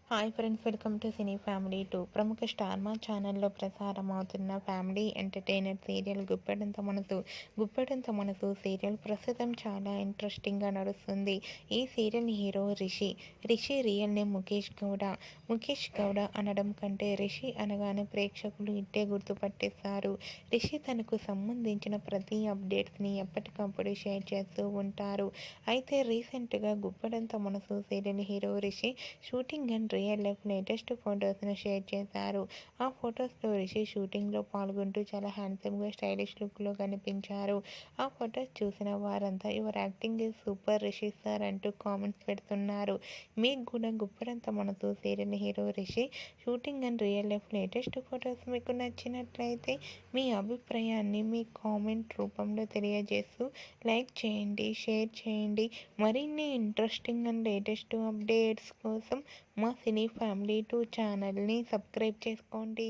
Hi friends, welcome to cine family 2. ప్రముఖ star మా ఛానల్లో ప్రసారం అవుతున్న family entertainer serial Guppedantha Manasu serial ప్రస్తుతం చాలా ఇంట్రెస్టింగ్గా నడుస్తుంది. ఈ serial hero Rishi real name Mukesh Gowda అనడం కంటే రిషి అనగానే ప్రేక్షకులు ఇట్టే గుర్తుపట్టేస్తారు. రిషి తనకు సంబంధించిన ప్రతి అప్డేట్స్ని ఎప్పటికప్పుడు షేర్ చేస్తూ ఉంటారు. అయితే రీసెంట్గా Guppedantha Manasu serial hero Rishi shooting and real life latest ఫొటోస్ను షేర్ చేశారు. ఆ ఫొటోస్లో రిషి షూటింగ్లో పాల్గొంటూ చాలా హ్యాండ్సమ్గా స్టైలిష్ లుక్లో కనిపించారు. ఆ ఫొటోస్ చూసిన వారంతా your acting is super Rishi sir అంటూ కామెంట్స్ పెడుతున్నారు. మీకు కూడా Guppedantha Manasu serial hero Rishi shooting and real life latest photos మీకు నచ్చినట్లయితే మీ అభిప్రాయాన్ని మీ కామెంట్ రూపంలో తెలియజేస్తూ లైక్ చేయండి, షేర్ చేయండి. మరిన్ని ఇంట్రెస్టింగ్ అండ్ లేటెస్ట్ అప్డేట్స్ కోసం మా సినీ ఫ్యామిలీ 2 ఛానల్ని సబ్స్క్రైబ్ చేసుకోండి.